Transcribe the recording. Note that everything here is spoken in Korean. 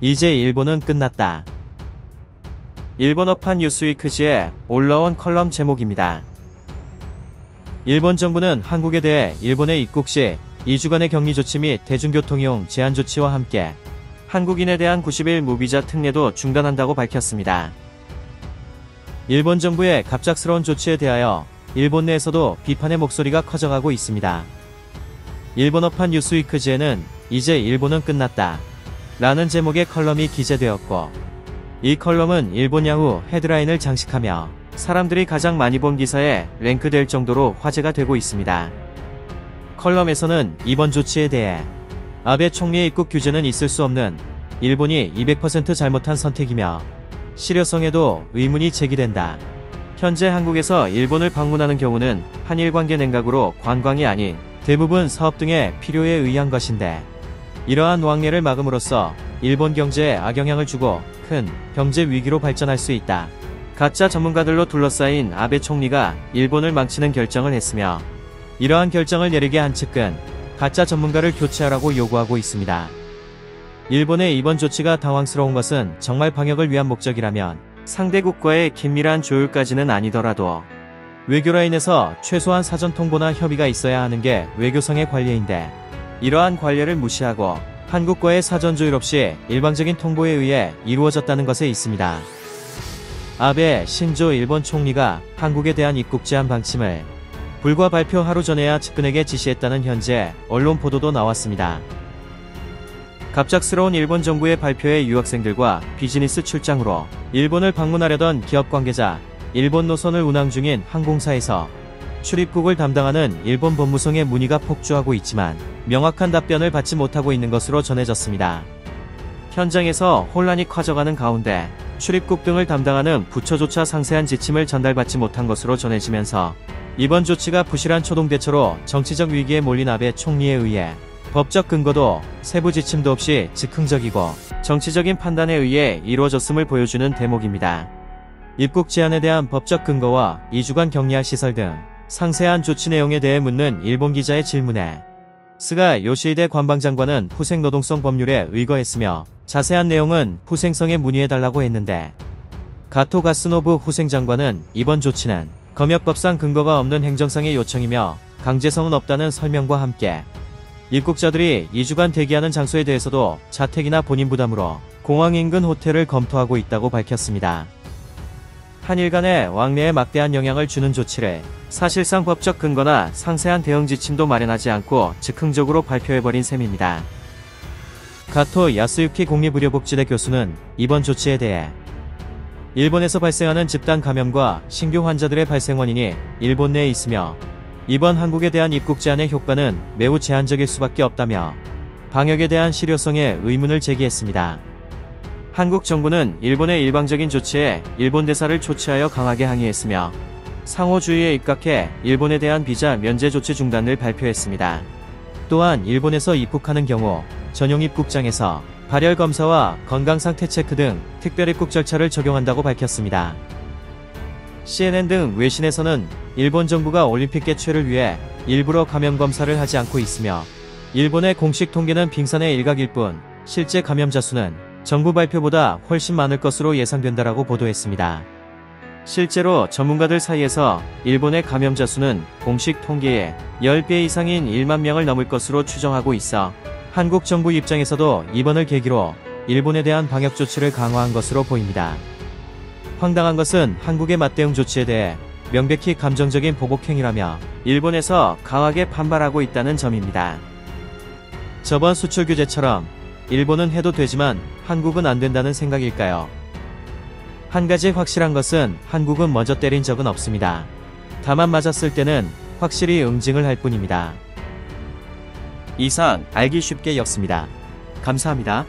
이제 일본은 끝났다. 일본어판 뉴스위크지에 올라온 컬럼 제목입니다. 일본 정부는 한국에 대해 일본에 입국 시 2주간의 격리 조치 및 대중교통이용 제한 조치와 함께 한국인에 대한 90일 무비자 특례도 중단한다고 밝혔습니다. 일본 정부의 갑작스러운 조치에 대하여 일본 내에서도 비판의 목소리가 커져가고 있습니다. 일본어판 뉴스위크지에는 이제 일본은 끝났다 라는 제목의 컬럼이 기재되었고, 이 컬럼은 일본 야후 헤드라인을 장식하며 사람들이 가장 많이 본 기사에 랭크될 정도로 화제가 되고 있습니다. 컬럼에서는 이번 조치에 대해 아베 총리의 입국 규제는 있을 수 없는 일본이 200% 잘못한 선택이며 실효성에도 의문이 제기된다. 현재 한국에서 일본을 방문하는 경우는 한일 관계 냉각으로 관광이 아닌 대부분 사업 등의 필요에 의한 것인데, 이러한 왕래를 막음으로써 일본 경제에 악영향을 주고 큰 경제 위기로 발전할 수 있다. 가짜 전문가들로 둘러싸인 아베 총리가 일본을 망치는 결정을 했으며, 이러한 결정을 내리게 한 측은 가짜 전문가를 교체하라고 요구하고 있습니다. 일본의 이번 조치가 당황스러운 것은 정말 방역을 위한 목적이라면 상대국과의 긴밀한 조율까지는 아니더라도 외교 라인에서 최소한 사전 통보나 협의가 있어야 하는 게 외교성의 관례인데, 이러한 관례를 무시하고 한국과의 사전 조율 없이 일방적인 통보에 의해 이루어졌다는 것에 있습니다. 아베 신조 일본 총리가 한국에 대한 입국 제한 방침을 불과 발표 하루 전에야 측근에게 지시했다는 현재 언론 보도도 나왔습니다. 갑작스러운 일본 정부의 발표에 유학생들과 비즈니스 출장으로 일본을 방문하려던 기업 관계자, 일본 노선을 운항 중인 항공사에서 출입국을 담당하는 일본 법무성의 문의가 폭주하고 있지만 명확한 답변을 받지 못하고 있는 것으로 전해졌습니다. 현장에서 혼란이 커져가는 가운데 출입국 등을 담당하는 부처조차 상세한 지침을 전달받지 못한 것으로 전해지면서 이번 조치가 부실한 초동대처로 정치적 위기에 몰린 아베 총리에 의해 법적 근거도 세부 지침도 없이 즉흥적이고 정치적인 판단에 의해 이루어졌음을 보여주는 대목입니다. 입국 제한에 대한 법적 근거와 2주간 격리할 시설 등 상세한 조치 내용에 대해 묻는 일본 기자의 질문에 스가 요시히데 관방장관은 후생노동성 법률에 의거했으며 자세한 내용은 후생성에 문의해달라고 했는데, 가토 가스노부 후생장관은 이번 조치는 검역법상 근거가 없는 행정상의 요청이며 강제성은 없다는 설명과 함께 입국자들이 2주간 대기하는 장소에 대해서도 자택이나 본인 부담으로 공항 인근 호텔을 검토하고 있다고 밝혔습니다. 한일 간의 왕래에 막대한 영향을 주는 조치를 사실상 법적 근거나 상세한 대응 지침도 마련하지 않고 즉흥적으로 발표해버린 셈입니다. 가토 야스유키 국립의료복지대 교수는 이번 조치에 대해 일본에서 발생하는 집단 감염과 신규 환자들의 발생 원인이 일본 내에 있으며 이번 한국에 대한 입국 제한의 효과는 매우 제한적일 수밖에 없다며 방역에 대한 실효성에 의문을 제기했습니다. 한국 정부는 일본의 일방적인 조치에 일본 대사를 초치하여 강하게 항의했으며 상호주의에 입각해 일본에 대한 비자 면제 조치 중단을 발표했습니다. 또한 일본에서 입국하는 경우 전용 입국장에서 발열 검사와 건강상태 체크 등 특별 입국 절차를 적용한다고 밝혔습니다. CNN 등 외신에서는 일본 정부가 올림픽 개최를 위해 일부러 감염 검사를 하지 않고 있으며 일본의 공식 통계는 빙산의 일각일 뿐 실제 감염자 수는 정부 발표보다 훨씬 많을 것으로 예상된다라고 보도했습니다. 실제로 전문가들 사이에서 일본의 감염자 수는 공식 통계의 10배 이상인 1만 명을 넘을 것으로 추정하고 있어 한국 정부 입장에서도 이번을 계기로 일본에 대한 방역 조치를 강화한 것으로 보입니다. 황당한 것은 한국의 맞대응 조치에 대해 명백히 감정적인 보복행위라며 일본에서 강하게 반발하고 있다는 점입니다. 저번 수출 규제처럼 일본은 해도 되지만 한국은 안 된다는 생각일까요? 한 가지 확실한 것은 한국은 먼저 때린 적은 없습니다. 다만 맞았을 때는 확실히 응징을 할 뿐입니다. 이상 알기 쉽게 였습니다. 감사합니다.